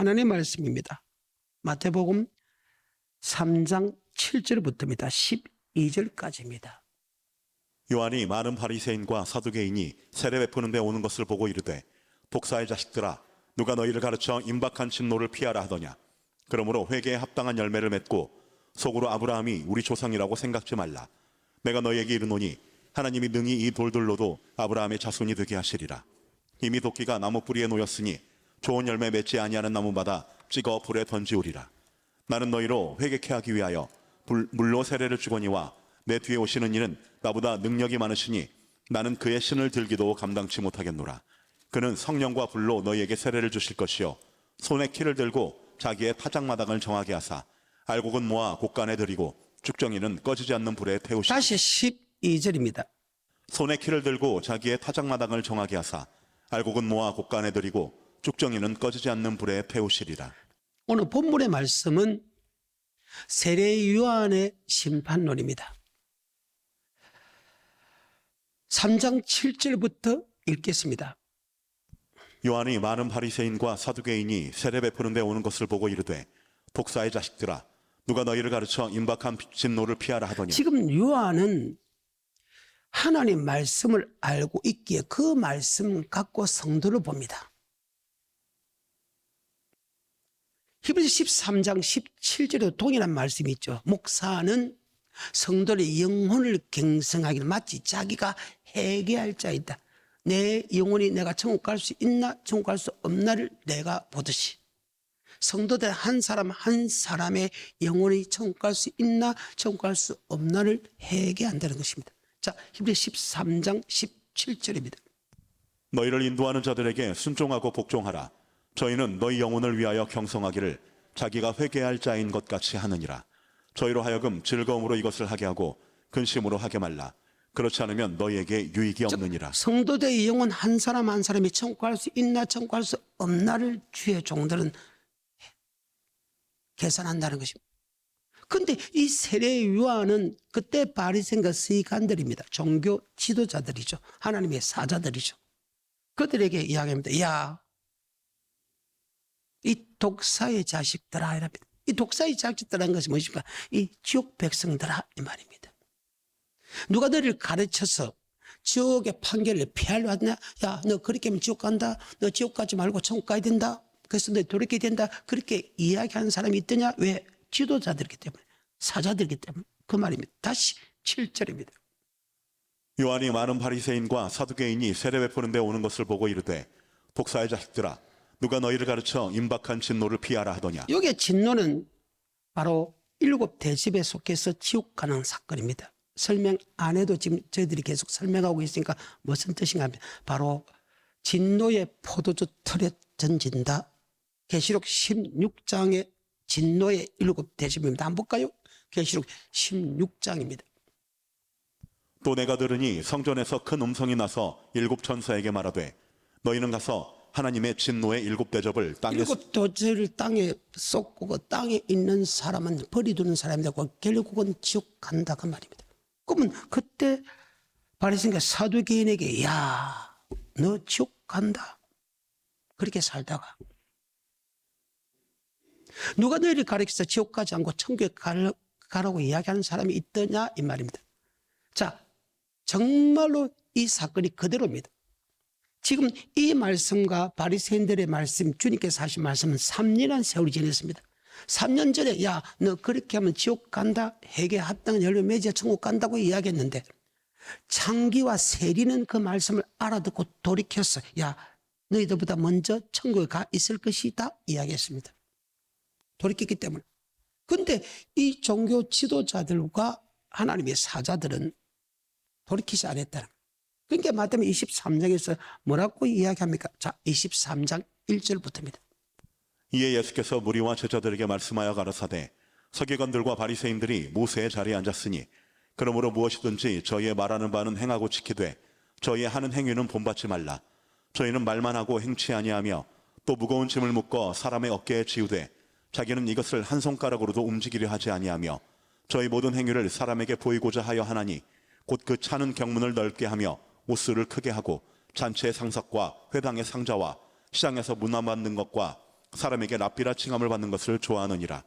하나님의 말씀입니다. 마태복음 3장 7절부터입니다. 12절까지입니다. 요한이 많은 바리새인과 사두개인이 세례 베푸는 데 오는 것을 보고 이르되, 독사의 자식들아, 누가 너희를 가르쳐 임박한 진노를 피하라 하더냐. 그러므로 회개에 합당한 열매를 맺고 속으로 아브라함이 우리 조상이라고 생각지 말라. 내가 너희에게 이르노니 하나님이 능히 이 돌들로도 아브라함의 자손이 되게 하시리라. 이미 도끼가 나무 뿌리에 놓였으니 좋은 열매 맺지 아니하는 나무마다 찍어 불에 던지우리라. 나는 너희로 회개케 하기 위하여 물로 세례를 주거니와 내 뒤에 오시는 이는 나보다 능력이 많으시니 나는 그의 신을 들기도 감당치 못하겠노라. 그는 성령과 불로 너희에게 세례를 주실 것이요 손에 키를 들고 자기의 타작마당을 정하게 하사 알곡은 모아 곡간에 들이고 쭉정이는 꺼지지 않는 불에 태우시리라. 다시 12절입니다. 손에 키를 들고 자기의 타작마당을 정하게 하사 알곡은 모아 곡간에 들이고 쭉정이는 꺼지지 않는 불에 태우시리라. 오늘 본문의 말씀은 세례 요한의 심판론입니다. 3장 7절부터 읽겠습니다. 요한이 많은 바리새인과 사두개인이 세례 베푸는 데 오는 것을 보고 이르되, 독사의 자식들아, 누가 너희를 가르쳐 임박한 진노를 피하라 하더냐. 지금 요한은 하나님 말씀을 알고 있기에 그 말씀 갖고 성도를 봅니다. 히브리서 13장 17절에도 동일한 말씀이 있죠. 목사는 성도의 영혼을 경성하기를 마치 자기가 회개할 자이다. 내 영혼이 내가 천국 갈 수 있나 천국 갈 수 없나를 내가 보듯이 성도들 한 사람 한 사람의 영혼이 천국 갈 수 있나 천국 갈 수 없나를 회개한다는 것입니다. 자, 히브리서 13장 17절입니다. 너희를 인도하는 자들에게 순종하고 복종하라. 저희는 너희 영혼을 위하여 경성하기를 자기가 회개할 자인 것 같이 하느니라. 저희로 하여금 즐거움으로 이것을 하게 하고 근심으로 하게 말라. 그렇지 않으면 너희에게 유익이 없느니라. 성도들의 영혼 한 사람 한 사람이 천국 갈 수 있나 천국 갈 수 없나를 주의 종들은 계산한다는 것입니다. 그런데 이 세례 요한은 그때 바리새인과 서기관들입니다. 종교 지도자들이죠. 하나님의 사자들이죠. 그들에게 이야기합니다. 야, 이 독사의 자식들아 이랍니다. 이 독사의 자식들이라는 것이 무엇입니까? 이 지옥 백성들아 이 말입니다. 누가 너를 가르쳐서 지옥의 판결을 피하려 하냐? 야, 너 그렇게 하면 지옥 간다. 너 지옥 가지 말고 천국 가야 된다. 그래서 너 돌이켜야 된다. 그렇게 이야기하는 사람이 있더냐? 왜? 지도자들이기 때문에, 사자들이기 때문에 그 말입니다. 다시 7절입니다. 요한이 많은 바리새인과 사두개인이 세례 베푸는 데 오는 것을 보고 이르되, 독사의 자식들아, 누가 너희를 가르쳐 임박한 진노를 피하라 하더냐. 여기에 진노는 바로 7대접에 속해서 지옥 가는 사건입니다. 설명 안 해도 지금 저희들이 계속 설명하고 있으니까 무슨 뜻인가 하면 바로 진노의 포도주 틀에 던진다. 계시록 16장의 진노의 7대접입니다. 한번 볼까요? 계시록 16장입니다. 또 내가 들으니 성전에서 큰 음성이 나서 7천사에게 말하되, 너희는 가서 하나님의 진노의 7대접을 땅에 7도저를 땅에 쏟고 그 땅에 있는 사람은 버리두는 사람이 되고 결국은 지옥 간다 그 말입니다. 그러면 그때 바리새인과 사두개인에게 야, 너 지옥 간다. 그렇게 살다가 누가 너희를 가르쳐서 지옥 가지 않고 천국에 가라고 이야기하는 사람이 있더냐 이 말입니다. 자, 정말로 이 사건이 그대로입니다. 지금 이 말씀과 바리새인들의 말씀, 주님께서 하신 말씀은 3년한 세월이 지났습니다. 3년 전에 야, 너 그렇게 하면 지옥 간다. 회개 합당한 열매 맺어 천국 간다고 이야기했는데 창기와 세리는 그 말씀을 알아듣고 돌이켰어. 야, 너희들보다 먼저 천국에 가 있을 것이다 이야기했습니다. 돌이켰기 때문에. 그런데 이 종교 지도자들과 하나님의 사자들은 돌이키지 않았다는 거예요. 그러니까 마태복음 23장에서 뭐라고 이야기합니까? 자, 23장 1절부터입니다. 이에 예수께서 무리와 제자들에게 말씀하여 가라사대, 서기관들과 바리새인들이 모세의 자리에 앉았으니 그러므로 무엇이든지 저희의 말하는 바는 행하고 지키되 저희의 하는 행위는 본받지 말라. 저희는 말만 하고 행치 아니하며 또 무거운 짐을 묶어 사람의 어깨에 지우되 자기는 이것을 한 손가락으로도 움직이려 하지 아니하며 저희 모든 행위를 사람에게 보이고자 하여 하나니 곧 그 차는 경문을 넓게 하며 옷수를 크게 하고 잔치의 상석과 회당의 상자와 시장에서 문화 만든 것과 사람에게 랍비라 칭함을 받는 것을 좋아하느니라.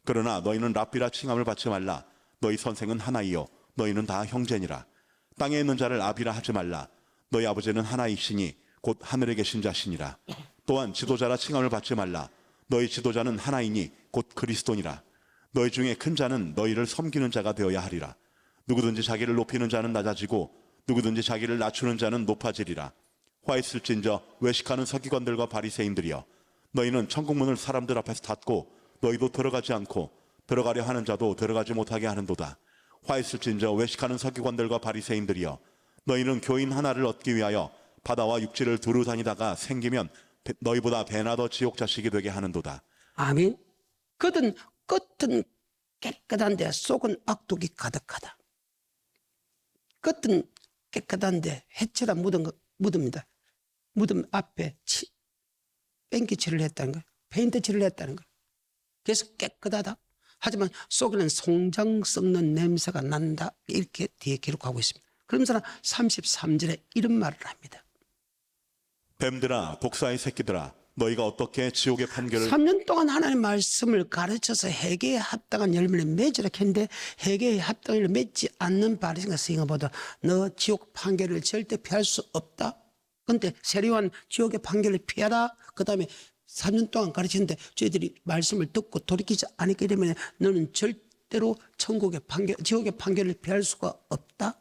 그러나 너희는 랍비라 칭함을 받지 말라. 너희 선생은 하나이요 너희는 다 형제니라. 땅에 있는 자를 아비라 하지 말라. 너희 아버지는 하나이시니 곧 하늘에 계신 자시니라. 또한 지도자라 칭함을 받지 말라. 너희 지도자는 하나이니 곧 그리스도니라. 너희 중에 큰 자는 너희를 섬기는 자가 되어야 하리라. 누구든지 자기를 높이는 자는 낮아지고 누구든지 자기를 낮추는 자는 높아지리라. 화 있을진저 외식하는 서기관들과 바리새인들이여, 너희는 천국문을 사람들 앞에서 닫고 너희도 들어가지 않고 들어가려 하는 자도 들어가지 못하게 하는도다. 화 있을진저 외식하는 서기관들과 바리새인들이여, 너희는 교인 하나를 얻기 위하여 바다와 육지를 두루 다니다가 생기면 너희보다 배나 더 지옥 자식이 되게 하는도다. 아멘. 겉은 깨끗한데 속은 악독이 가득하다. 겉은 깨끗한데 해처럼 묻습니다. 무덤 앞에 뺑기칠을 했다는 거예요. 페인트칠을 했다는 거예요. 그래서 깨끗하다. 하지만 속에는 송장 썩는 냄새가 난다. 이렇게 뒤에 기록하고 있습니다. 그러면서 33절에 이런 말을 합니다. 뱀들아, 독사의 새끼들아, 너희가 어떻게 지옥의 판결을 3년 동안 하나님의 말씀을 가르쳐서 회개에 합당한 열매를 맺으라 했는데 회개에 합당한 열매를 맺지 않는 바리새인과 서기관보다 너 지옥 판결을 절대 피할 수 없다. 그런데 세례요한 지옥의 판결을 피하라. 그 다음에 3년 동안 가르치는데 저희들이 말씀을 듣고 돌이키지 않게 되면 너는 절대로 지옥의 판결을 피할 수가 없다.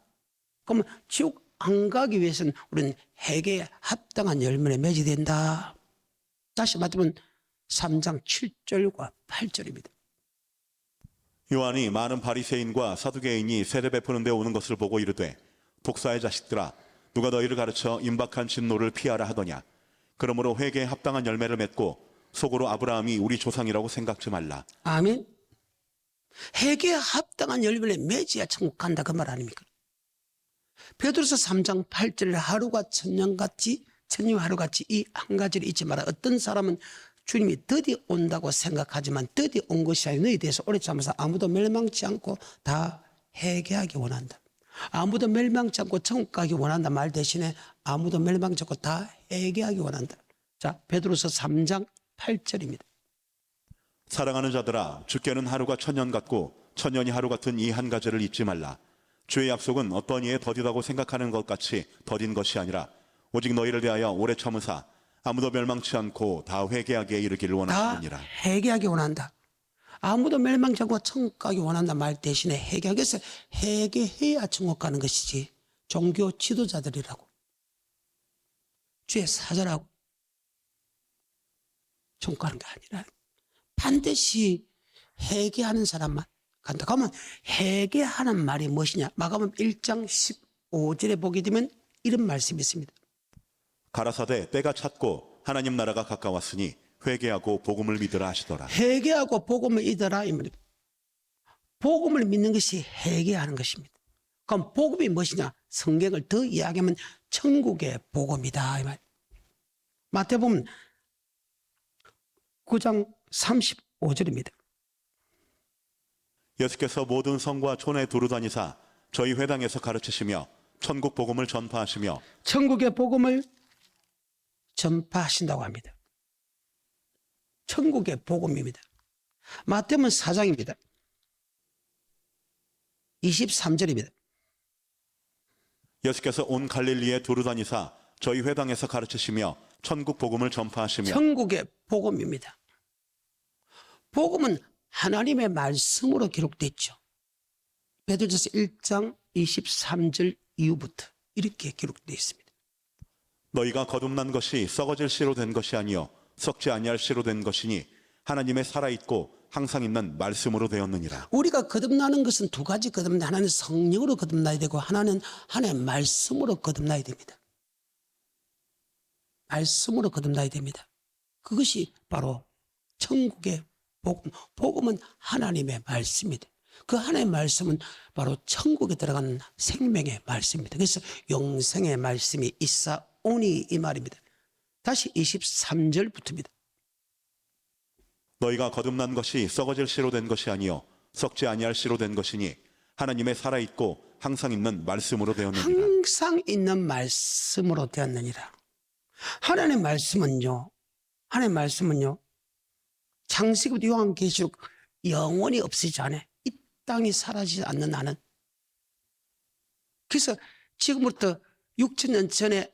그러면 지옥 안 가기 위해서는 우리는 회개에 합당한 열매를 맺어야 된다. 다시 말하면 3장 7절과 8절입니다. 요한이 많은 바리새인과 사두개인이 세례 베푸는 데 오는 것을 보고 이르되, 독사의 자식들아, 누가 너희를 가르쳐 임박한 진노를 피하라 하더냐. 그러므로 회개에 합당한 열매를 맺고 속으로 아브라함이 우리 조상이라고 생각지 말라. 아멘. 회개에 합당한 열매를 맺어야 천국 간다 그 말 아닙니까? 베드로서 3장 8절에 하루가 천년같이 하루같이 이 한 가지를 잊지 마라. 어떤 사람은 주님이 드디 온다고 생각하지만 드디 온 것이 아니라 너희 대해서 오래 참아서 아무도 멸망치 않고 다 회개하기 원한다. 아무도 멸망치 않고 천국 가기 원한다 말 대신에 아무도 멸망치 않고 다 회개하기 원한다. 자, 베드로서 3장 8절입니다. 사랑하는 자들아, 주께는 하루가 천년 같고 천년이 하루 같은 이 한 가지를 잊지 말라. 주의 약속은 어떤 이에 더디다고 생각하는 것 같이 더딘 것이 아니라 오직 너희를 대하여 오래 참으사 아무도 멸망치 않고 다 회개하기에 이르기를 다 원하시느니라. 회개하기 원한다. 아무도 멸망치 않고 천국 가기 원한다 말 대신에 회개하기 위해서 회개해야 천국 가는 것이지 종교 지도자들이라고 주의 사자라고 천국 가는 게 아니라 반드시 회개하는 사람만 간다. 그러면 회개하는 말이 무엇이냐? 마가복음 1장 15절에 보게 되면 이런 말씀이 있습니다. 가라사대 때가 찼고 하나님 나라가 가까웠으니 회개하고 복음을 믿으라 하시더라. 회개하고 복음을 믿어라 이 말입니다. 복음을 믿는 것이 회개하는 것입니다. 그럼 복음이 무엇이냐? 성경을 더 이야기하면 천국의 복음이다 이 말. 마태복음 9장 35절입니다. 예수께서 모든 성과 촌에 두루 다니사 저희 회당에서 가르치시며 천국 복음을 전파하시며 천국의 복음을 전파하신다고 합니다. 천국의 복음입니다. 마태복음 4장입니다. 23절입니다. 예수께서 온 갈릴리에 두루 다니사 저희 회당에서 가르치시며 천국 복음을 전파하시며 천국의 복음입니다. 복음은 하나님의 말씀으로 기록되어 있죠. 베드로전서 1장 23절 이후부터 이렇게 기록되어 있습니다. 너희가 거듭난 것이 썩어질 씨로 된 것이 아니요 썩지 아니할 씨로 된 것이니 하나님의 살아있고 항상 있는 말씀으로 되었느니라. 우리가 거듭나는 것은 두 가지 거듭나. 하나는 성령으로 거듭나야 되고 하나는 하나님의 말씀으로 거듭나야 됩니다. 말씀으로 거듭나야 됩니다. 그것이 바로 천국의 복음. 복음은 하나님의 말씀입니다. 그 하나님의 말씀은 바로 천국에 들어가는 생명의 말씀입니다. 그래서 영생의 말씀이 있사오니 이 말입니다. 다시 23절부터입니다. 너희가 거듭난 것이 썩어질 씨로 된 것이 아니요 썩지 아니할 씨로 된 것이니 하나님의 살아있고 항상 있는 말씀으로 되었느니라. 항상 있는 말씀으로 되었느니라. 하나님의 말씀은요. 창세기부터 요한계시록 영원히 없어지지 않아. 이 땅이 사라지지 않는 나는. 그래서 지금부터 6,000년 전에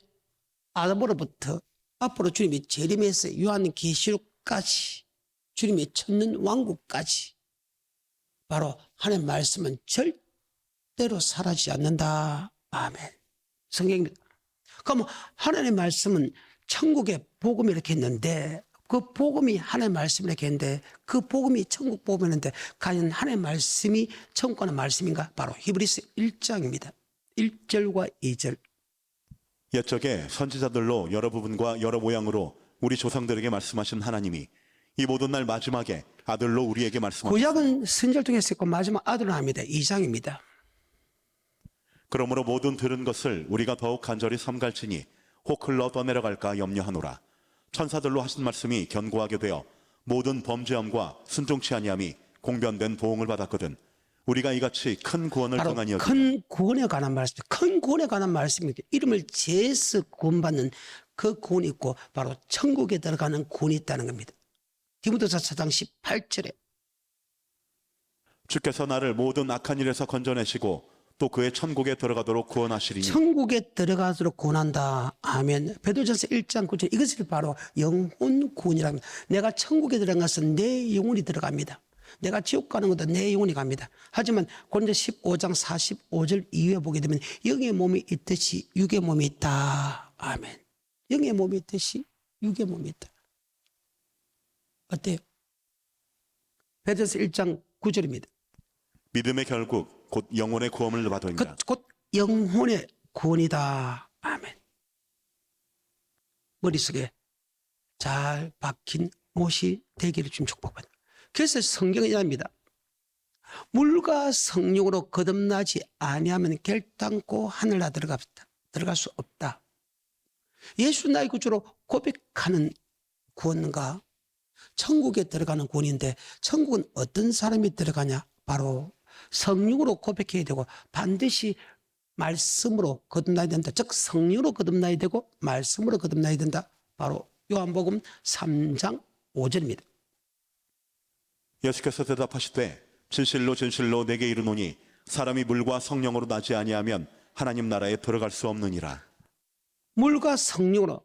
아담으로부터 앞으로 주님이 재림해서 요한계시록까지 주님이 천년 왕국까지 바로 하나님의 말씀은 절대로 사라지지 않는다. 아멘. 성경입니다. 그럼 하나님의 말씀은 천국의 복음이 이렇게 있는데 그 복음이 하나님의 말씀이 이렇게 있는데 그 복음이 천국 복음이었는데 과연 하나님의 말씀이 천국 가는 말씀인가? 바로 히브리서 1장입니다. 1절과 2절. 옛적에 선지자들로 여러 부분과 여러 모양으로 우리 조상들에게 말씀하신 하나님이 이 모든 날 마지막에 아들로 우리에게 말씀하셨습니다. 구약은 선지자를 통해서 했고 마지막 아들로 합니다. 2장입니다. 그러므로 모든 들은 것을 우리가 더욱 간절히 삼갈지니 혹 흘러 떠내려갈까 염려하노라. 천사들로 하신 말씀이 견고하게 되어 모든 범죄함과 순종치 아니함이 공변된 보응을 받았거든. 우리가 이같이 큰 구원을 바로 통하니 여기며 큰 구원에 관한 말씀, 큰 구원에 관한 말씀입니다. 이름을 제해서 구원받는 그 구원이 있고 바로 천국에 들어가는 구원이 있다는 겁니다. 디모데후서 4장 18절에 주께서 나를 모든 악한 일에서 건져내시고 또 그의 천국에 들어가도록 구원하시리니 천국에 들어가도록 구원한다. 아멘. 베드로전서 1장 9절 이것을 바로 영혼 구원이라고 합니다. 내가 천국에 들어가서 내 영혼이 들어갑니다. 내가 지옥 가는 것도 내 영혼이 갑니다. 하지만 고린도서 15장 45절 이후에 보게 되면 영의 몸이 있듯이 육의 몸이 있다. 아멘. 영의 몸이 있듯이 육의 몸이 있다. 어때요? 베드로서 1장 9절입니다. 믿음의 결국 곧 영혼의 구원을 받으리라. 곧 영혼의 구원이다. 아멘. 머릿속에 잘 박힌 못이 되기를 좀 축복합니다. 그래서 성경은 이랍니다. 물과 성령으로 거듭나지 아니하면 결단코 하늘나 들어갈 수 없다. 예수 나의 구주로 고백하는 구원과 천국에 들어가는 구원인데 천국은 어떤 사람이 들어가냐? 바로 성령으로 고백해야 되고 반드시 말씀으로 거듭나야 된다. 즉 성령으로 거듭나야 되고 말씀으로 거듭나야 된다. 바로 요한복음 3장 5절입니다. 예수께서 대답하시되 진실로 진실로 내게 이르노니 사람이 물과 성령으로 나지 아니하면 하나님 나라에 들어갈 수 없느니라. 물과 성령으로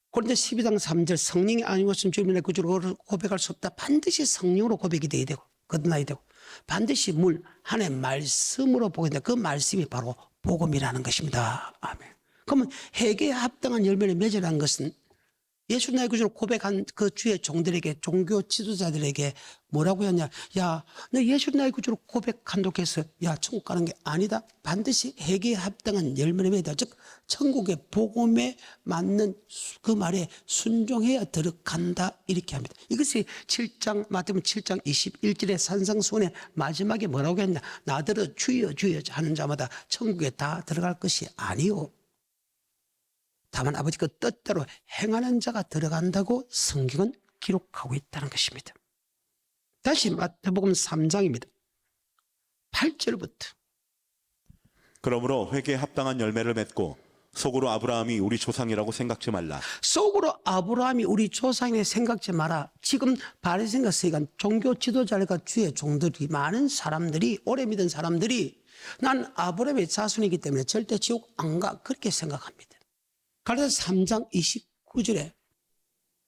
고린도 12장 3절 성령이 아니었으면 주님의 구주로 고백할 수 없다. 반드시 성령으로 고백이 돼야 되고 거듭나야 되고 반드시 물 하나님의 말씀으로 보게 된다. 그 말씀이 바로 복음이라는 것입니다. 아멘. 그러면 회개에 합당한 열매를 맺으라는 것은 예수 나의 구주로 고백한 그 주의 종들에게 종교 지도자들에게 뭐라고 했냐? 야, 너 예수 나의 구주로 고백한다고 해서 야 천국 가는 게 아니다. 반드시 회개에 합당한 열매를 맺다. 즉 천국의 복음에 맞는 그 말에 순종해야 들어간다 이렇게 합니다. 이것이 7장 마태복음 7장 21절의 산상수훈의 마지막에 뭐라고 했냐? 나더러 주여 주여 하는 자마다 천국에 다 들어갈 것이 아니요. 다만 아버지 그 뜻대로 행하는 자가 들어간다고 성경은 기록하고 있다는 것입니다. 다시 마태복음 3장입니다. 8절부터 그러므로 회개에 합당한 열매를 맺고 속으로 아브라함이 우리 조상이라고 생각지 말라. 속으로 아브라함이 우리 조상이 생각지 마라. 지금 바리새인과 서기관 종교 지도자들과 주의 종들이 많은 사람들이 오래 믿은 사람들이 난 아브라함의 자손이기 때문에 절대 지옥 안 가 그렇게 생각합니다. 갈라디아서 3장 29절에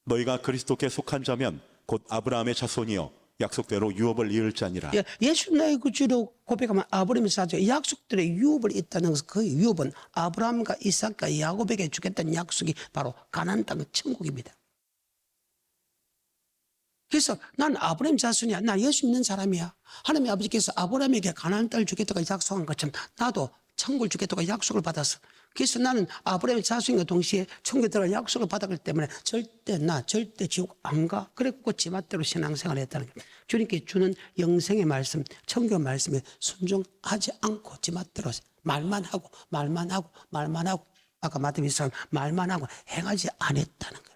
너희가 그리스도께 속한 자면 곧 아브라함의 자손이요 약속대로 유업을 이을 자니라. 예수 나의 구주로 고백하면 아브라함의 자손 약속들의 유업을 있다는 것은 그 유업은 아브라함과 이삭과 야곱에게 주겠다는 약속이 바로 가나안 땅 천국입니다. 그래서 난 아브라함 자손이야. 나 예수 믿는 사람이야. 하나님의 아버지께서 아브라함에게 가나안 땅을 주겠다고 약속한 것처럼 나도 천국을 주겠다고 약속을 받았어. 그래서 나는 아브라함의 자손과 동시에 천국에 들어갈 약속을 받았기 때문에 절대 지옥 안 가. 그랬고 지맛대로 신앙생활을 했다는 거예요. 주님께 주는 영생의 말씀, 천국의 말씀에 순종하지 않고 지맛대로 말만 하고 아까 마태복음 말만 하고 행하지 않았다는 거예요.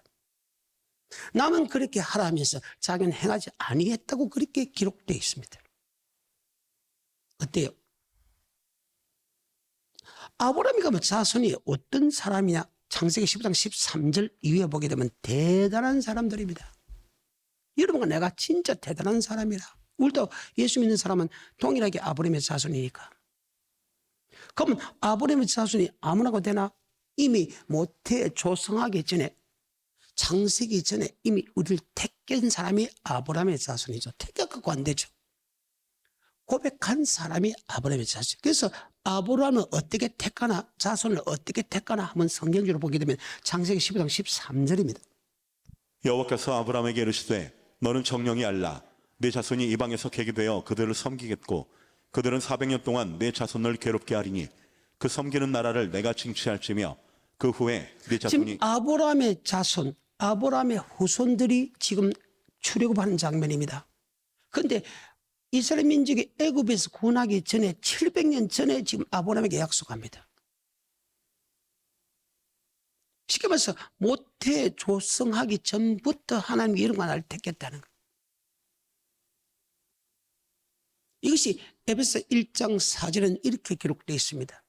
남은 그렇게 하라면서 자기는 행하지 아니했다고 그렇게 기록되어 있습니다. 어때요? 아브라함이 가면 자손이 어떤 사람이냐? 창세기 10장 13절 이후에 보게 되면 대단한 사람들입니다. 여러분과 내가 진짜 대단한 사람이라. 우리도 예수 믿는 사람은 동일하게 아브라함의 자손이니까. 그러면 아브라함의 자손이 아무나가 되나? 이미 모태 조성하기 전에, 창세기 전에 이미 우리를 택한 사람이 아브라함의 자손이죠. 택해갖고 안 되죠. 고백한 사람이 아브라함의 자손. 그래서 아브라함은 어떻게 택하나, 자손을 어떻게 택하나 한번 성경적으로 보게 되면 창세기 15장 13절입니다. 여호와께서 아브라함에게 이르시되 너는 정령이 알라. 내 자손이 이방에서 객이 되어 그들을 섬기겠고 그들은 400년 동안 내 자손을 괴롭게 하리니 그 섬기는 나라를 내가 징치할지며 그 후에 내 자손이 지금 아브라함의 자손, 아브라함의 후손들이 지금 출애굽하는 장면입니다. 그런데 이스라엘 민족이 애굽에서 구원하기 전에 700년 전에 지금 아브라함에게 약속합니다. 쉽게 말해서 모태 조성하기 전부터 하나님이 이런 거 나를 택했다는 거예요. 이것이 에베소 1장 4절은 이렇게 기록되어 있습니다.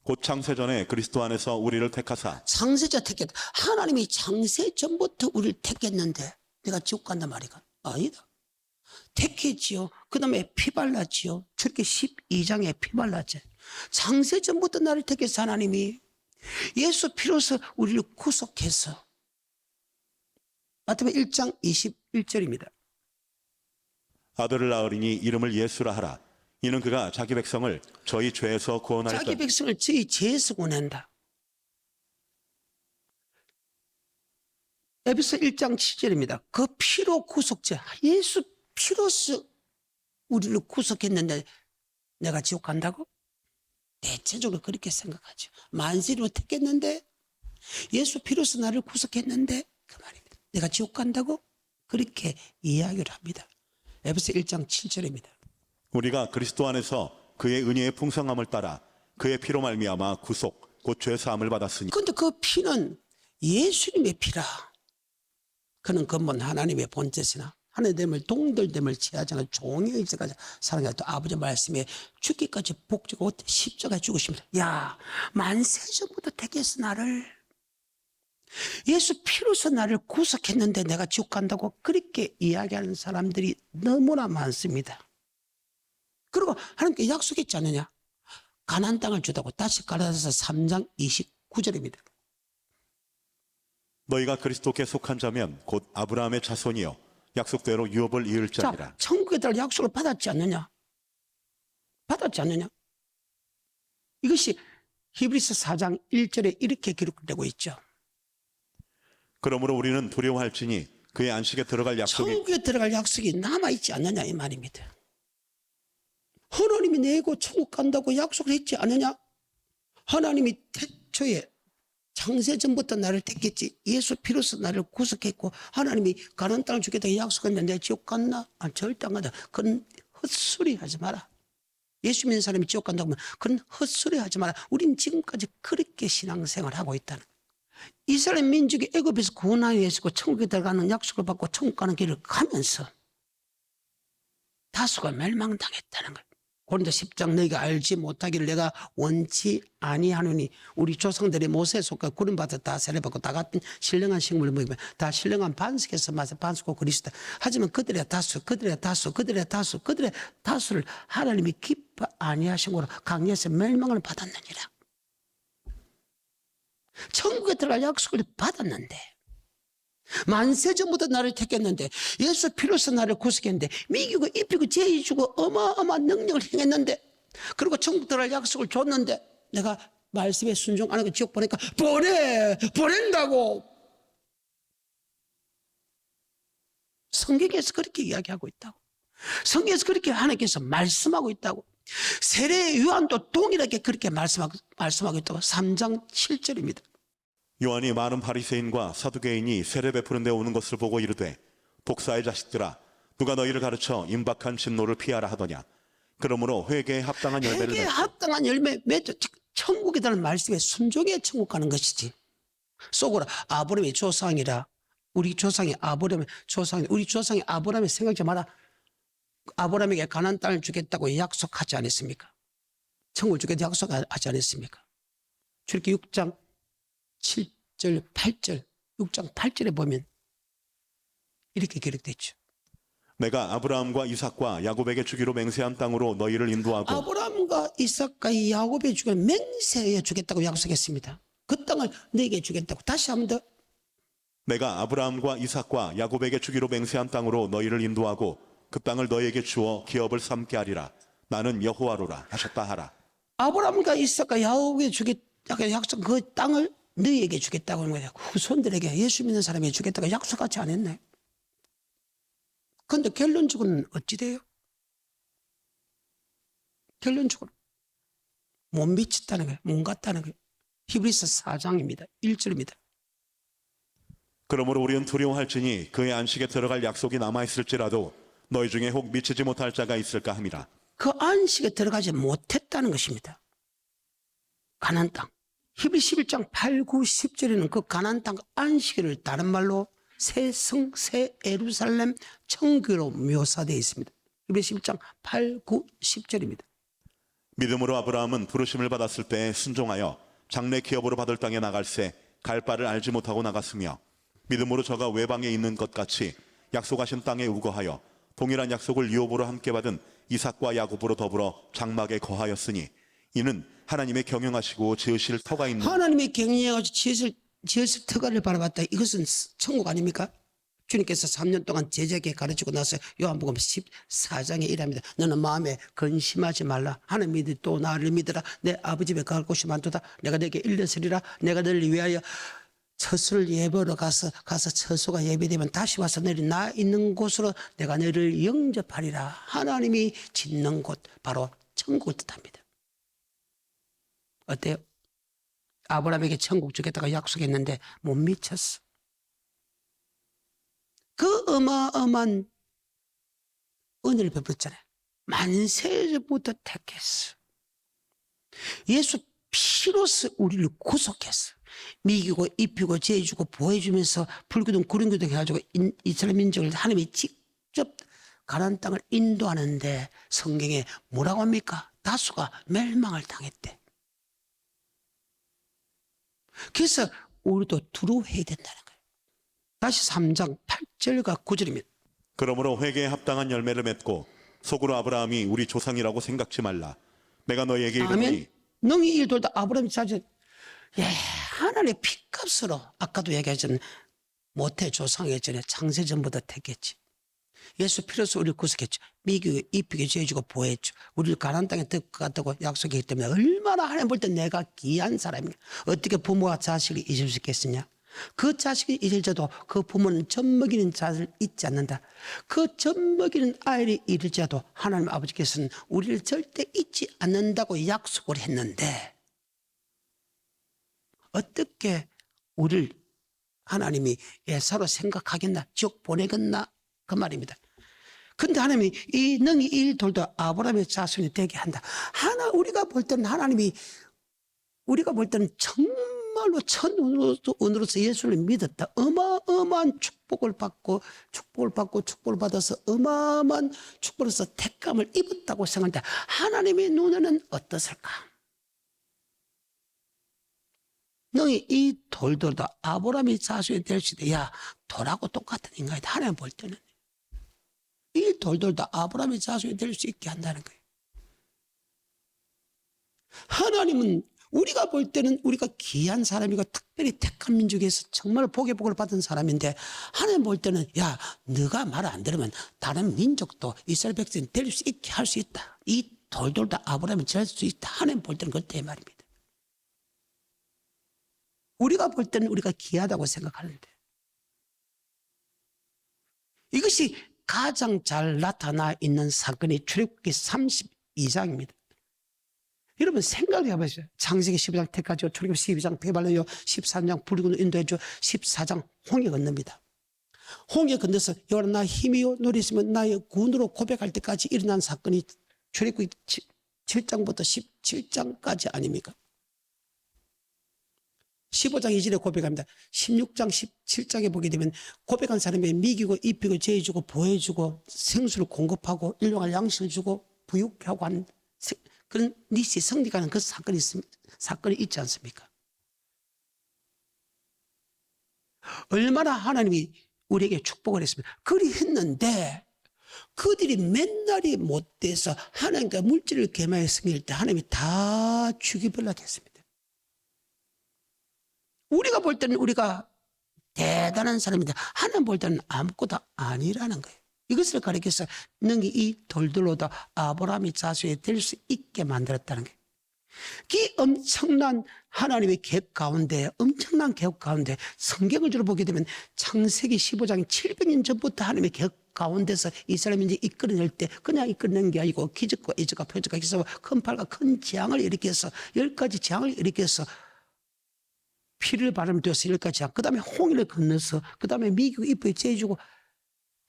곧 창세전에 그리스도 안에서 우리를 택하사 창세자 택했다. 하나님이 창세 전부터 우리를 택했는데 내가 지옥 간단 말이가 아니다. 택했지요. 그 다음에 피 발랐지요. 출애굽기 12장에 피 발랐지. 창세 전부터 나를 택해서 하나님이 예수 피로서 우리를 구속해서. 마태복음 1장 21절입니다. 아들을 낳으리니 이름을 예수라 하라. 이는 그가 자기 백성을 저희 죄에서 구원할 자기 것. 백성을 저희 죄에서 구원한다. 에베소 1장 7절입니다. 그 피로 구속죄, 예수 피로서 우리를 구속했는데 내가 지옥 간다고? 대체적으로 그렇게 생각하죠. 만세로 택했는데 예수 피로서 나를 구속했는데 그 말입니다. 내가 지옥 간다고? 그렇게 이야기를 합니다. 에베소 1장 7절입니다. 우리가 그리스도 안에서 그의 은혜의 풍성함을 따라 그의 피로 말미암아 구속 곧 죄 사함을 받았으니. 그런데 그 피는 예수님의 피라. 그는 근본 하나님의 본체시나 하나님을 동들됨을 취하지 않아 종의 의지까지 사랑하여 또 아버지 말씀에 죽기까지 복주고 십자가에 죽으십니다. 야, 만세 전부터 택해서 나를 예수 피로서 나를 구속했는데 내가 지옥 간다고 그렇게 이야기하는 사람들이 너무나 많습니다. 그리고 하나님께 약속했지 않느냐? 가나안 땅을 주다고 다시 갈라디아서 3장 29절입니다. 너희가 그리스도께 속한 자면 곧 아브라함의 자손이요 약속대로 유업을 이을 자니라. 자, 천국에 들어갈 약속을 받았지 않느냐? 받았지 않느냐? 이것이 히브리서 4장 1절에 이렇게 기록되고 있죠. 그러므로 우리는 두려워할지니 그의 안식에 들어갈 약속이 천국에 들어갈 약속이 남아있지 않느냐 이 말입니다. 하나님이 내고 천국 간다고 약속을 했지 않느냐? 하나님이 태초에 창세 전부터 나를 택했지. 예수 피로서 나를 구속했고 하나님이 가나안 땅을 주겠다고 약속했는데 내가 지옥 갔나? 아, 절대 안 간다. 그건 헛소리 하지 마라. 예수 믿는 사람이 지옥 간다고 하면 그건 헛소리 하지 마라. 우린 지금까지 그렇게 신앙생활을 하고 있다는 거예요. 이스라엘 민족이 애굽에서 구원하여 예수고 천국에 들어가는 약속을 받고 천국 가는 길을 가면서 다수가 멸망당했다는 거예요. 고린도 10장 너희가 알지 못하기를 내가 원치 아니하노니 우리 조상들이 모세에 속하 구름받아 다 세례받고 다 같은 신령한 식물을 먹으면 다 신령한 반석에서 마서 반석고 그리스도. 하지만 그들의 다수를 하나님이 기뻐 아니하심으로 강야에서 멸망을 받았느니라. 천국에 들어갈 약속을 받았는데 만세 전부터 나를 택했는데 예수 피로서 나를 구속했는데 미기고 입히고 제의주고 어마어마한 능력을 행했는데 그리고 천국 들어갈 약속을 줬는데 내가 말씀에 순종 안 하고 지옥 보내니까 보낸다고 성경에서 그렇게 이야기하고 있다고. 성경에서 그렇게 하나님께서 말씀하고 있다고. 세례 요한도 동일하게 그렇게 말씀하고 있다고. 3장 7절입니다. 요한이 많은 바리새인과 사두개인이 세례 베푸는 데 오는 것을 보고 이르되 독사의 자식들아 누가 너희를 가르쳐 임박한 진노를 피하라 하더냐. 그러므로 회개에 합당한 열매를 회개에 맺고 합당한 열매 맺어 천국이라는 말씀에 순종해 천국 가는 것이지. 속으로 아브라함의 조상이라 우리 조상이 아브라함의 조상이 우리 조상이 아브라함의 생각지 마라. 아브라함에게 가나안 땅을 주겠다고 약속하지 않았습니까? 천국을 주겠다고 약속하지 않았습니까? 출애굽기 6장 7절 8절 6장 8절에 보면 이렇게 기록되어 있죠. 내가 아브라함과 이삭과 야곱에게 주기로 맹세한 땅으로 너희를 인도하고 아브라함과 이삭과 야곱에 주기로 맹세해 주겠다고 약속했습니다. 그 땅을 너에게 주겠다고. 다시 한번 더. 내가 아브라함과 이삭과 야곱에게 주기로 맹세한 땅으로 너희를 인도하고 그 땅을 너희에게 주어 기업을 삼게 하리라. 나는 여호와로라 하셨다 하라. 아브라함과 이삭과 야곱에게 주겠다고 약속, 그 땅을 너희에게 주겠다고 하는 거예요. 후손들에게, 예수 믿는 사람에게 주겠다고 약속하지 않았나요? 그런데 결론적으로는 어찌 돼요? 결론적으로 못 미쳤다는 거예요. 못 갔다는 거예요. 히브리서 4장입니다. 1절입니다. 그러므로 우리는 두려워할지니 그의 안식에 들어갈 약속이 남아있을지라도 너희 중에 혹 미치지 못할 자가 있을까 함이라. 그 안식에 들어가지 못했다는 것입니다. 가나안 땅. 히브리 11장 8, 9, 10절에는 그 가나안 땅 안식일을 다른 말로 새 성, 새 예루살렘 청교로 묘사되어 있습니다. 히브리 11장 8, 9, 10절입니다. 믿음으로 아브라함은 부르심을 받았을 때 순종하여 장래 기업으로 받을 땅에 나갈새 갈 바를 알지 못하고 나갔으며 믿음으로 저가 외방에 있는 것 같이 약속하신 땅에 우거하여 동일한 약속을 유업으로 함께 받은 이삭과 야곱으로 더불어 장막에 거하였으니 이는 하나님의 경영하시고 지으실 터가 있는 하나님의 경영하시고 지으실 터가를 바라봤다. 이것은 천국 아닙니까? 주님께서 3년 동안 제자에게 가르치고 나서 요한복음 14장에 이랍니다. 너는 마음에 근심하지 말라. 하나님 믿으 또 나를 믿으라. 내 아버지 집에 갈 곳이 많도다. 내가 너에게 일러서리라. 내가 너를 위하여 처소를 예배하러 가서 처소가 예배되면 다시 와서 너희 나 있는 곳으로 내가 너를 영접하리라. 하나님이 짓는 곳 바로 천국을 뜻합니다. 어때요? 아브라함에게 천국 주겠다고 약속했는데 못 미쳤어. 그 어마어마한 은혜를 베풀었잖아요. 만세부터 택했어. 예수 피로서 우리를 구속했어. 미기고 입히고 제해주고 보호해주면서 불기둥 구름기둥 해가지고 이스라엘 민족을 하나님이 직접 가나안 땅을 인도하는데 성경에 뭐라고 합니까? 다수가 멸망을 당했대. 그래서 우리도 두려워해야 된다는 거예요. 다시 3장 8절과 9절입니다. 그러므로 회개에 합당한 열매를 맺고 속으로 아브라함이 우리 조상이라고 생각지 말라. 내가 너희에게 이르노니 아멘. 능히 일 돌다 아브라함이 자주 하나님의 피값으로 아까도 얘기했잖아요. 모태 조상의 전에 창세전부터 택했지. 예수 피로서 우리를 구속했죠. 미기고 입히고 죄주고 보호했죠. 우리를 가나안 땅에 들어갔다고 약속했기 때문에 얼마나 하나님 볼 때 내가 귀한 사람이냐. 어떻게 부모와 자식을 잊을 수 있겠느냐. 그 자식이 잊을지라도 그 부모는 젖먹이는 자를 잊지 않는다. 그 젖먹이는 아이를 잃을지라도 하나님 아버지께서는 우리를 절대 잊지 않는다고 약속을 했는데 어떻게 우리를 하나님이 예사로 생각하겠나, 지옥 보내겠나 그 말입니다. 근데 하나님이 이 능히 이 돌도 아브라함의 자손이 되게 한다. 우리가 볼 때는 하나님이 우리가 볼 때는 정말로 천운으로서 예수를 믿었다. 어마어마한 축복을 받고 축복을 받아서 어마어마한 축복으로서 택감을 입었다고 생각하는데 하나님의 눈에는 어떻을까? 너희 이 돌들도 아브라함의 자손이 될 수 있다. 야, 돌하고 똑같은 인간이다. 하나님 볼 때는. 이 돌들도 아브라함의 자손이 될 수 있게 한다는 거예요. 하나님은 우리가 볼 때는 우리가 귀한 사람이고 특별히 택한 민족에서 정말 복의 복을 받은 사람인데 하나님 볼 때는 야, 네가 말 안 들으면 다른 민족도 이스라엘 백성이 될 수 있게 할 수 있다. 이 돌들도 아브라함이 될 수 있다. 하나님 볼 때는 그때 말입니다. 우리가 볼 때는 우리가 귀하다고 생각하는데 이것이 가장 잘 나타나 있는 사건이 출애굽기 32장입니다. 여러분 생각을 해보세요. 창세기 12장 택하죠. 출애굽기 12장 배발로요. 13장 불구는 인도해줘. 14장 홍해 건넙니다. 홍해 건너서 여호와 나 힘이요 노리 있으면 나의 군으로 고백할 때까지 일어난 사건이 출애굽기 7장부터 17장까지 아닙니까? 15장 2절에 고백합니다. 16장 17장에 보게 되면 고백한 사람이 미기고 입히고 제해주고 보호해주고 생수를 공급하고 일용할 양식을 주고 부육하고 하는 그런 니시 성리가는 그 사건이 있지 않습니까? 얼마나 하나님이 우리에게 축복을 했습니다. 그리 했는데 그들이 맨날이 못돼서 하나님과 물질을 계마에 승릴 때 하나님이 다 죽이버리게 했습니다. 우리가 볼 때는 우리가 대단한 사람인데 하나님 볼 때는 아무것도 아니라는 거예요. 이것을 가리켜서 너희 이 돌들로도 아브라함이 자손이 될 수 있게 만들었다는 거예요. 이 엄청난 하나님의 계획 가운데, 엄청난 계획 가운데 성경을 주로 보게 되면 창세기 15장 700년 전부터 하나님의 계획 가운데서 이스라엘을 이제 이끌어낼 때 그냥 이끌어낸 게 아니고 기적과 이적과 표적과 기사와 큰 팔과 큰 재앙을 일으켜서 10가지 재앙을 일으켜서 피를 바람 되어서 10가지 재앙, 그 다음에 홍해를 건너서 그 다음에 미국 입구에 재주고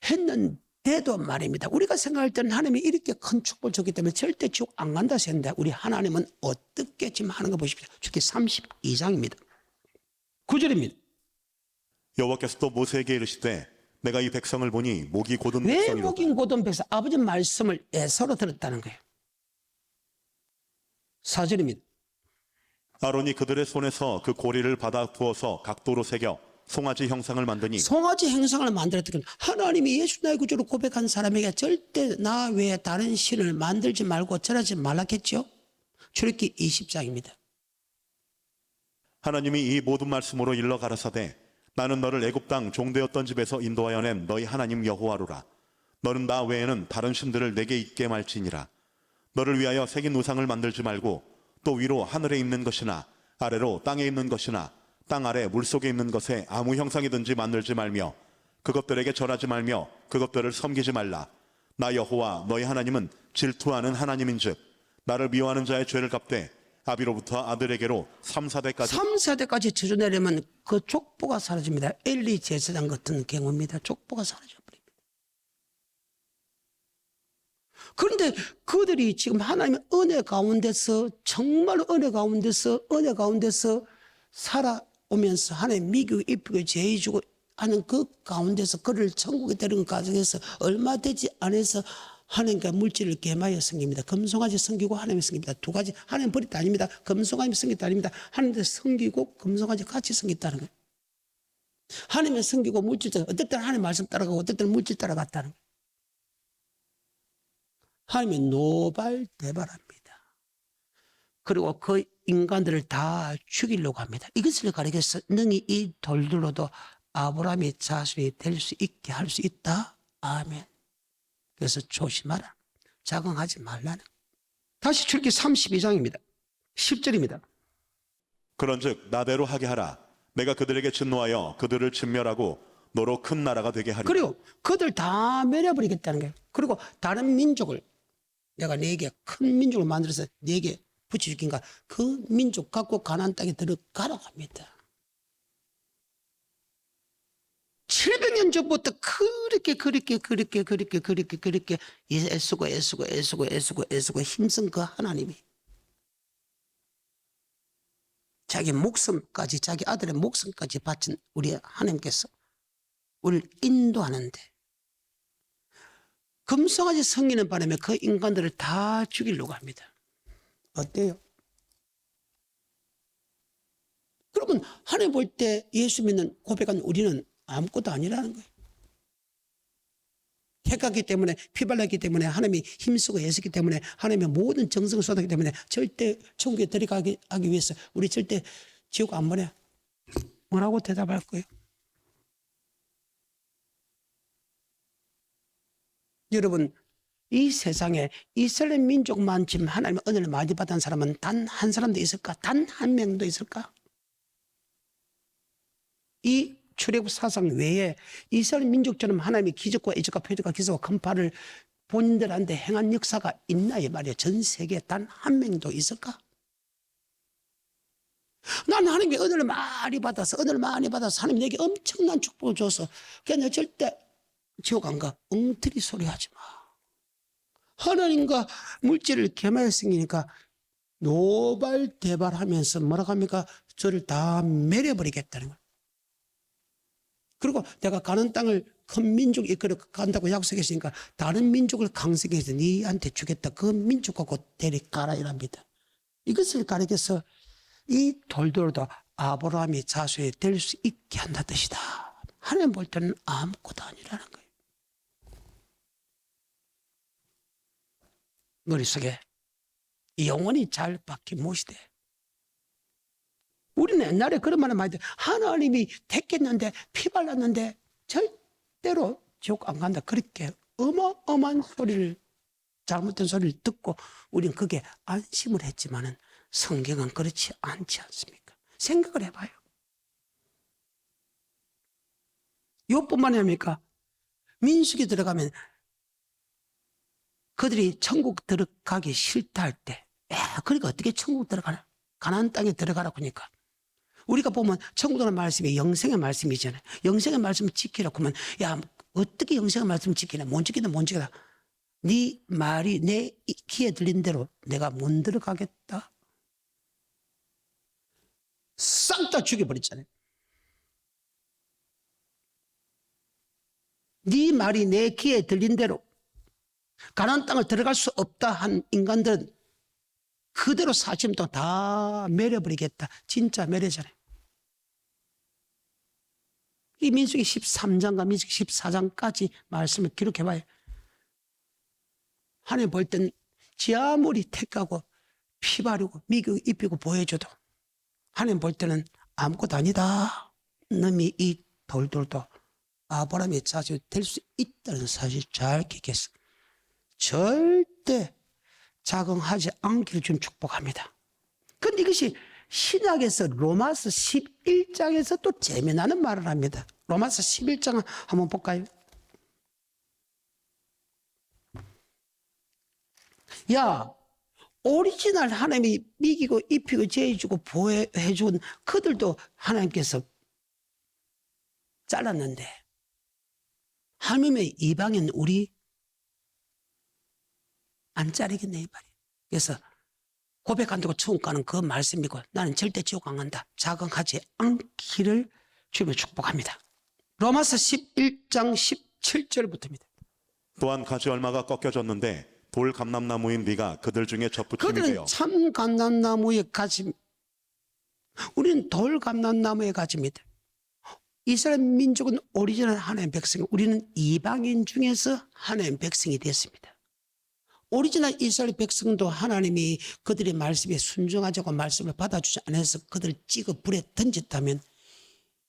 했는데도 말입니다. 우리가 생각할 때는 하나님이 이렇게 큰 축복을 줬기 때문에 절대 지옥 안 간다 했는데 우리 하나님은 어떻게 지금 하는 거 보십시오. 특히 32장입니다. 9절입니다. 여호와께서 또 모세에게 이르시되 내가 이 백성을 보니 목이 곧은 왜 백성이로다. 목인 고든 백성? 아버지 말씀을 애서로 들었다는 거예요. 4절입니다. 아론이 그들의 손에서 그 고리를 받아 부어서 각도로 새겨 송아지 형상을 만드니 송아지 형상을 만들었던 하나님이 예수 나의 구주로 고백한 사람에게 절대 나 외에 다른 신을 만들지 말고 절하지 말라겠죠. 출애굽기 20장입니다. 하나님이 이 모든 말씀으로 일러 가라사대 나는 너를 애굽 땅 종되었던 집에서 인도하여 낸 너희 하나님 여호와로라. 너는 나 외에는 다른 신들을 내게 있게 말지니라. 너를 위하여 새긴 우상을 만들지 말고 또 위로 하늘에 있는 것이나 아래로 땅에 있는 것이나 땅 아래 물속에 있는 것에 아무 형상이든지 만들지 말며 그것들에게 절하지 말며 그것들을 섬기지 말라. 나 여호와 너희 하나님은 질투하는 하나님인즉 나를 미워하는 자의 죄를 갚되 아비로부터 아들에게로 3, 4대까지 3, 4대까지 저주 내려면 그 족보가 사라집니다. 엘리 제사장 같은 경우입니다. 족보가 사라져버립니다. 그런데 그들이 지금 하나님의 은혜 가운데서 정말 은혜 가운데서 살아오면서 하나님 미국 입국에 제의주고 하는 그 가운데서 그를 천국에 데리는 과정에서 얼마 되지 않아서 하나님과 물질을 계마하여 섬깁니다. 금송아지 섬기고 하나님 섬깁니다. 두 가지. 하나님 버렸다 아닙니다. 금송아지 섬겼다 아닙니다. 하나님을 섬기고 금송아지 같이 섬겼다는 거예요. 하나님을 섬기고 물질 따라, 어떨 때는 하나님 말씀 따라가고 어떨 때는 물질 따라갔다는 거예요. 하나님이 노발대발합니다. 그리고 그 인간들을 다 죽이려고 합니다. 이것을 가리켜서 너희 이 돌들로도 아브라함의 자손이 될 수 있게 할 수 있다. 아멘. 그래서 조심하라. 자긍하지 말라는. 다시 출애굽기 32장입니다. 10절입니다. 그런즉 나대로 하게 하라. 내가 그들에게 진노하여 그들을 진멸하고 너로 큰 나라가 되게 하리라. 그리고 그들 다 멸해버리겠다는 거예요. 그리고 다른 민족을 내가 네게 큰 민족을 만들어서 네게 붙여주긴가 그 민족 갖고 가나안 땅에 들어가라고 합니다. 700년 전부터 그렇게 애쓰고 힘쓴 그 하나님이 자기 목숨까지 자기 아들의 목숨까지 바친 우리 하나님께서 우리를 인도하는데 금송아지 섬기는 바람에 그 인간들을 다 죽이려고 합니다. 어때요? 그러면 하나님 볼 때 예수 믿는 고백한 우리는 아무것도 아니라는 거예요. 택하기 때문에 피발랐기 때문에 하나님이 힘쓰고 애쓰기 때문에 하나님의 모든 정성을 쏟았기 때문에 절대 천국에 들어가기 위해서 우리 절대 지옥 안 보내. 뭐라고 대답할 거예요? 여러분 이 세상에 이스라엘 민족만 지금 하나님의 은혜를 많이 받은 사람은 단 한 사람도 있을까? 단 한 명도 있을까? 이 출애굽 사상 외에 이스라엘 민족처럼 하나님의 기적과 이적과 표적과 기사와 큰팔을 본인들한테 행한 역사가 있나 이 말이에요. 전 세계에 단 한 명도 있을까? 난 하나님의 은혜를 많이 받아서 하나님 내게 엄청난 축복을 줘서 그냥 절대 지옥 안 가. 엉터리 소리 하지 마. 하나님과 물질을 계마에 생기니까 노발대발하면서 뭐라고 합니까? 저를 다 매려버리겠다는 거예요. 그리고 내가 가는 땅을 큰 민족이 이끌어 간다고 약속했으니까 다른 민족을 강세해서 니한테 주겠다. 그 민족하고 데려가라 이랍니다. 이것을 가리켜서 이 돌들도 아브라함이 자손이 될 수 있게 한다 뜻이다. 하나님 볼 때는 아무것도 아니라는 거예요. 머릿속에 영원히 잘 박힌 못이 돼. 우리는 옛날에 그런 말을 많이 들어요. 하나님이 택했는데 피 발랐는데 절대로 지옥 안 간다. 그렇게 어마어마한 소리를, 잘못된 소리를 듣고 우리는 그게 안심을 했지만은 성경은 그렇지 않지 않습니까? 생각을 해봐요. 이것뿐만 아닙니까? 민수기 들어가면 그들이 천국 들어가기 싫다 할 때, 야, 그러니까 어떻게 천국 들어가나? 가나안 땅에 들어가라고 하니까. 우리가 보면 천국이라는 말씀이 영생의 말씀이잖아요. 영생의 말씀을 지키라고 하면, 야, 어떻게 영생의 말씀을 지키나? 못 지키나, 못 지키나. 네 말이 내 귀에 들린 대로 내가 못 들어가겠다. 싹 다 죽여버렸잖아요. 네 말이 내 귀에 들린 대로 가나안 땅을 들어갈 수 없다 한 인간들은 그대로 40년 동안 다 매려버리겠다. 진짜 매려잖아요. 이 민수기 13장과 민수기 14장까지 말씀을 기록해봐요. 하나님 볼 땐 지 아무리 택하고 피 바르고 미국 입히고 보여줘도 하나님 볼 때는 아무것도 아니다. 놈이 이 돌들도 아브라함의 자식이 될 수 있다는 사실 잘 기억했어. 절대 자긍하지 않기를 좀 축복합니다. 그런데 이것이 신약에서 로마서 11장에서 또 재미나는 말을 합니다. 로마서 11장 한번 볼까요? 야, 오리지널 하나님이 미기고 입히고 제해주고 보호해준 그들도 하나님께서 잘랐는데 하나님의 이방인 우리 안 자르겠네 이 말이에요. 그래서 고백 안 되고 천국 가는 그 말씀이고 나는 절대 지옥 안 간다. 자긍하지 않기를 주님을 축복합니다. 로마서 11장 17절부터입니다. 또한 가지 얼마가 꺾여졌는데 돌 감람나무인 네가 그들 중에 젖붙임이 되어 그들은 참 감람나무의 가지, 우리는 돌 감람나무의 가지입니다. 이스라엘 민족은 오리지널 하나님의 백성, 우리는 이방인 중에서 하나님의 백성이 됐습니다. 오리지널 이스라엘 백성도 하나님이 그들의 말씀에 순종하자고 말씀을 받아주지 않아서 그들을 찍어 불에 던졌다면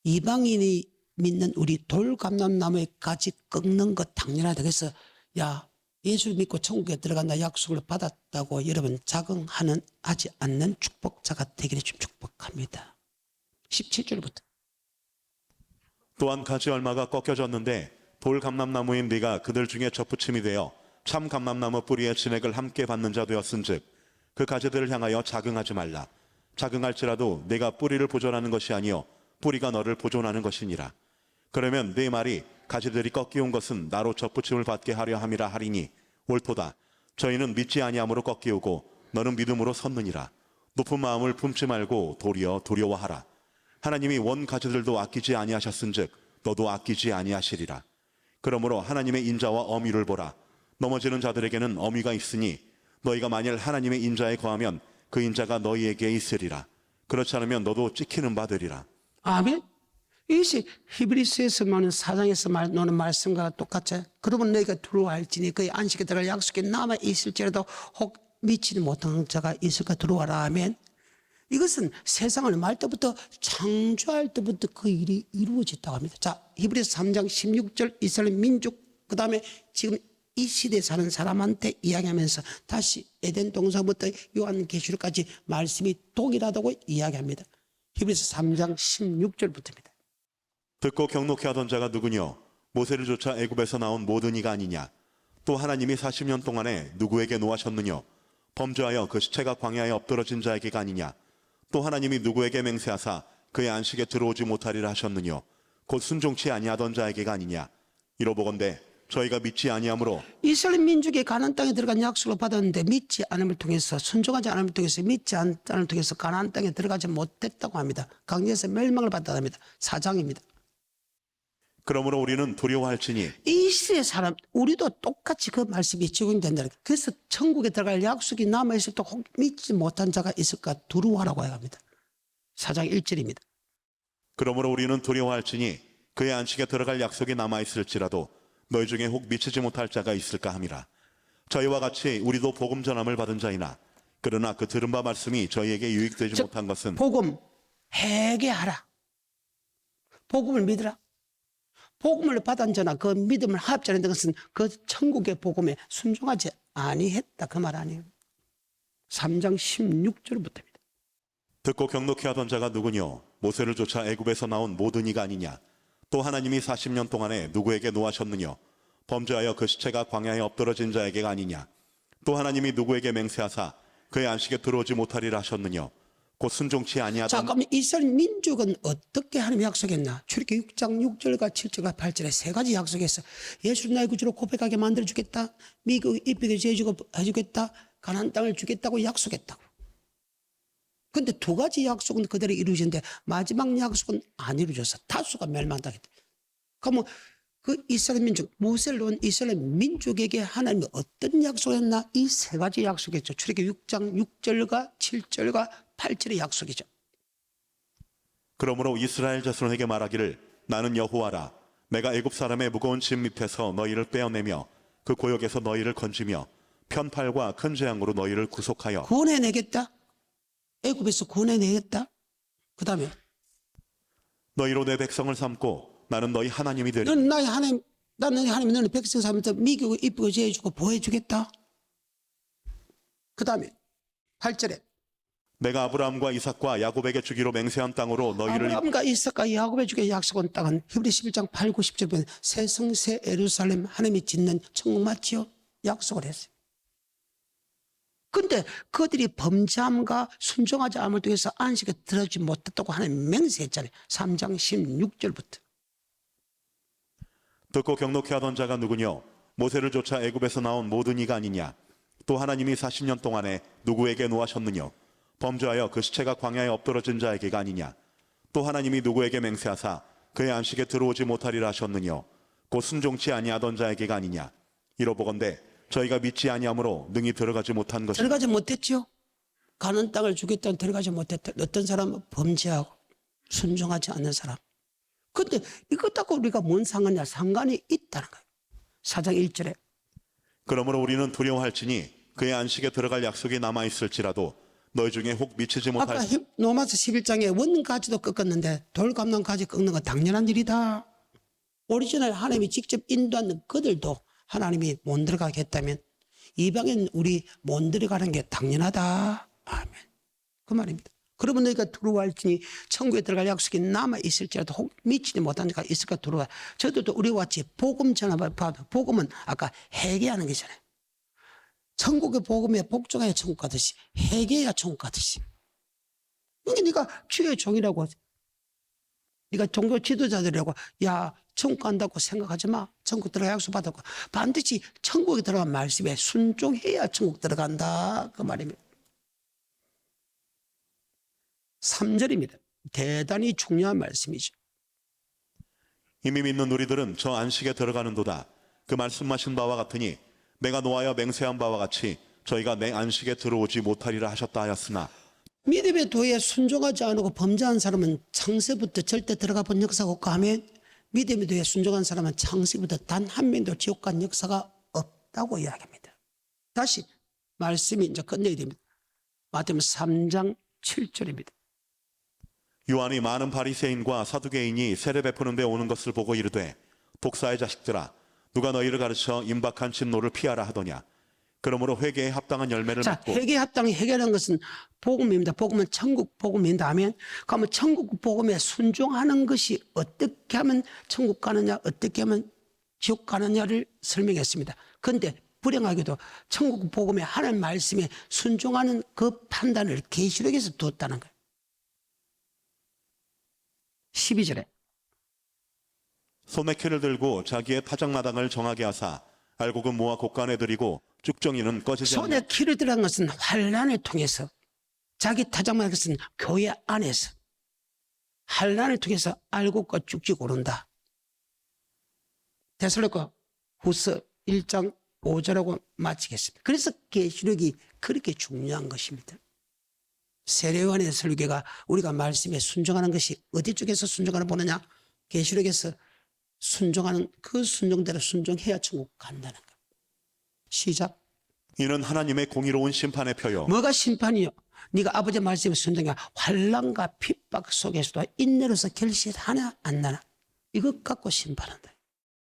이방인이 믿는 우리 돌감람나무의 가지 꺾는 것 당연하다. 그래서 야, 예수를 믿고 천국에 들어간다 약속을 받았다고 여러분 하지 않는 축복자가 되기를 좀 축복합니다. 17절부터. 또한 가지 얼마가 꺾여졌는데 돌 감람나무인 네가 그들 중에 젖붙임이 되어 참 감람나무 뿌리의 진액을 함께 받는 자 되었은즉 그 가지들을 향하여 자긍하지 말라. 자긍할지라도 내가 뿌리를 보존하는 것이 아니요 뿌리가 너를 보존하는 것이니라. 그러면 네 말이 가지들이 꺾이온 것은 나로 젖붙임을 받게 하려 함이라 하리니 옳도다. 저희는 믿지 아니함으로 꺾이오고 너는 믿음으로 섰느니라. 높은 마음을 품지 말고 도리어 두려워하라. 하나님이 원 가지들도 아끼지 아니하셨은즉 너도 아끼지 아니하시리라. 그러므로 하나님의 인자와 어미를 보라. 넘어지는 자들에게는 어미가 있으니 너희가 만일 하나님의 인자에 거하면 그 인자가 너희에게 있으리라. 그렇지 않으면 너도 찍히는 바 되리라. 아멘. 이것이 히브리서에서 말하는 4장에서 나오는 말씀과 똑같죠. 그러면 너희가 두려워할지니 그의 안식에 들어갈 약속에 남아 있을지라도 혹 미치지 못한 자가 있을까 두려워하라. 아멘. 이것은 세상을 말 때부터 창조할 때부터 그 일이 이루어졌다고 합니다. 자, 히브리서 3장 16절 이스라엘 민족, 그 다음에 지금 이 시대에 사는 사람한테 이야기하면서 다시 에덴 동산부터 요한계시록까지 말씀이 동일하다고 이야기합니다. 히브리서 3장 16절부터입니다. 듣고 경록해 하던 자가 누구뇨? 모세를 쫓아 애굽에서 나온 모든 이가 아니냐? 또 하나님이 40년 동안에 누구에게 노하셨느뇨? 범죄하여 그 시체가 광야에 엎드러진 자에게가 아니냐? 또 하나님이 누구에게 맹세하사 그의 안식에 들어오지 못하리라 하셨느뇨? 곧 순종치 아니하던 자에게가 아니냐? 이로보건대 저희가 믿지 아니하므로 이스라엘 민족이 가나안 땅에 들어간 약속을 받았는데 믿지 않음을 통해서 순종하지 않음을 통해서 믿지 않음을 통해서 가나안 땅에 들어가지 못했다고 합니다. 강제에서 멸망을 받았다 합니다. 4장입니다. 그러므로 우리는 두려워할지니 이 시대의 사람 우리도 똑같이 그 말씀이 적용된다. 그래서 천국에 들어갈 약속이 남아있을 때 혹 믿지 못한 자가 있을까 두려워하라고 합니다. 4장 1절입니다. 그러므로 우리는 두려워할지니 그의 안식에 들어갈 약속이 남아있을지라도 너희 중에 혹 미치지 못할 자가 있을까 함이라. 저희와 같이 우리도 복음 전함을 받은 자이나 그러나 그 들은 바 말씀이 저희에게 유익되지 즉, 못한 것은 복음 회개하라. 복음을 믿으라. 복음을 받은 자나 그 믿음을 합자는 것은 그 천국의 복음에 순종하지 아니했다 그 말 아니에요. 3장 16절부터입니다. 듣고 경록해 하던 자가 누구뇨? 모세를 쫓아 애굽에서 나온 모든 이가 아니냐? 또 하나님이 40년 동안에 누구에게 노하셨느뇨? 범죄하여 그 시체가 광야에 엎드러진 자에게가 아니냐? 또 하나님이 누구에게 맹세하사 그의 안식에 들어오지 못하리라 하셨느뇨? 곧 순종치 아니하던 자, 그럼 이스라엘 민족은 어떻게 하나님이 약속했나? 출애굽기 6장 6절과 7절과 8절에 세 가지 약속했어. 예수를 나의 구주로 고백하게 만들어주겠다. 미국 입히게 해주겠다. 가나안 땅을 주겠다고 약속했다고. 근데 두 가지 약속은 그대로 이루어지는데 마지막 약속은 안 이루어져서 다수가 멸망당했다. 그러면 그 이스라엘 민족, 모세를 놓은 이스라엘 민족에게 하나님이 어떤 약속했나? 이 세 가지 약속했죠. 출애굽기 6장 6절과 7절과 8절의 약속이죠. 그러므로 이스라엘 자손에게 말하기를 나는 여호와라. 내가 애굽 사람의 무거운 짐 밑에서 너희를 빼어내며 그 고역에서 너희를 건지며 편팔과 큰 재앙으로 너희를 구속하여 구원해내겠다. 애굽에서 구원해내겠다. 그 다음에 너희로 내 백성을 삼고 나는 너희 하나님이 되리니 너는 나의 하나님, 나는 너희 하나님, 너는 백성 삼아서 미국고 이쁘고 제해주고 보호해주겠다. 그 다음에 8절에 내가 아브라함과 이삭과 야곱에게 주기로 맹세한 땅으로 너희를 아브라함과 이삭과 야곱에 주게 약속한 땅은 히브리 11장 8, 9, 10절 보면 새 성새 예루살렘 하나님이 짓는 천국 맞지요? 약속을 했어요. 근데 그들이 범죄함과 순종하지 않음을 통해서 안식에 들어오지 못했다고 하나님 맹세했잖아요. 3장 16절부터. 듣고 경록해 하던 자가 누구뇨? 모세를 쫓아 애굽에서 나온 모든 이가 아니냐? 또 하나님이 40년 동안에 누구에게 노하셨느뇨? 범죄하여 그 시체가 광야에 엎드러진 자에게가 아니냐? 또 하나님이 누구에게 맹세하사 그의 안식에 들어오지 못하리라 하셨느뇨? 곧 순종치 아니하던 자에게가 아니냐? 이러보건대 저희가 믿지 아니함으로 능히 들어가지 못한 것이다. 들어가지 못했죠. 가는 땅을 주겠다는 들어가지 못했다. 어떤 사람은 범죄하고 순종하지 않는 사람. 근데 이것하고 우리가 뭔 상관이냐? 상관이 있다는 거예요. 4장 1절에 그러므로 우리는 두려워할지니 그의 안식에 들어갈 약속이 남아있을지라도 너희 중에 혹 미치지 못할 아까 로마서 11장에 원가지도 꺾었는데 돌감론가지 꺾는 건 당연한 일이다. 오리지널 하나님이 직접 인도하는 그들도 하나님이 못 들어가게 했다면 이방인 우리 못 들어가는 게 당연하다. 아멘. 그 말입니다. 그러면 너희가 두려워할지니 천국에 들어갈 약속이 남아있을지라도 혹 미치지 못한 자가 있을까 두려워. 저들도 우리와 같이 복음 전함을 받아. 복음은 아까 회개하는 거잖아요. 천국의 복음에 복종해야 천국 가듯이 회개해야 천국 가듯이. 그러니까 네가 주의 종이라고 네가 종교 지도자들이라고 야 천국 간다고 생각하지 마. 천국 들어가 약속 받았고 반드시 천국에 들어간 말씀에 순종해야 천국 들어간다. 그 말입니다. 3절입니다. 대단히 중요한 말씀이죠. 이미 믿는 우리들은 저 안식에 들어가는도다. 그 말씀하신 바와 같으니 내가 노하여 맹세한 바와 같이 저희가 내 안식에 들어오지 못하리라 하셨다 하였으나 믿음의 도에 순종하지 않고 범죄한 사람은 창세부터 절대 들어가 본 역사가 없고 하면 믿음의 도에 순종한 사람은 창세부터 단 한 명도 지옥 간 역사가 없다고 이야기합니다. 다시 말씀이 이제 끝내야 됩니다. 마태복음 3장 7절입니다. 요한이 많은 바리새인과 사두개인이 세례 베푸는 데 오는 것을 보고 이르되 독사의 자식들아 누가 너희를 가르쳐 임박한 진노를 피하라 하더냐. 그러므로 회개에 합당한 열매를 자, 맺고 회개에 합당히 회개하는 것은 복음입니다. 복음은 천국 복음입니다 하면 그러면 천국 복음에 순종하는 것이 어떻게 하면 천국 가느냐 어떻게 하면 지옥 가느냐를 설명했습니다. 그런데 불행하게도 천국 복음에 하나님 말씀에 순종하는 그 판단을 계시록에서 두었다는 거예요. 12절에 손에 키를 들고 자기의 타작마당을 정하게 하사 알곡은 모아 곡간에 들이고 쭉정이는 꺼지지 않는 손에 키를 들어간 것은 환란을 통해서 자기 타작만 것은 교회 안에서 환란을 통해서 알곡과 쭉쭉 오른다. 데살로니가 후서 1장 5절하고 마치겠습니다. 그래서 계시록이 그렇게 중요한 것입니다. 세례요한의 설교가 우리가 말씀에 순종하는 것이 어디 쪽에서 순종하는 보느냐? 계시록에서 순종하는 그 순종대로 순종해야 천국 간다는 거예요. 시작. 이는 하나님의 공의로운 심판의 표요 뭐가 심판이요? 네가 아버지 말씀에 순종해 환난과 핍박 속에서도 인내로서 결실하나 안 나나 이것 갖고 심판한다.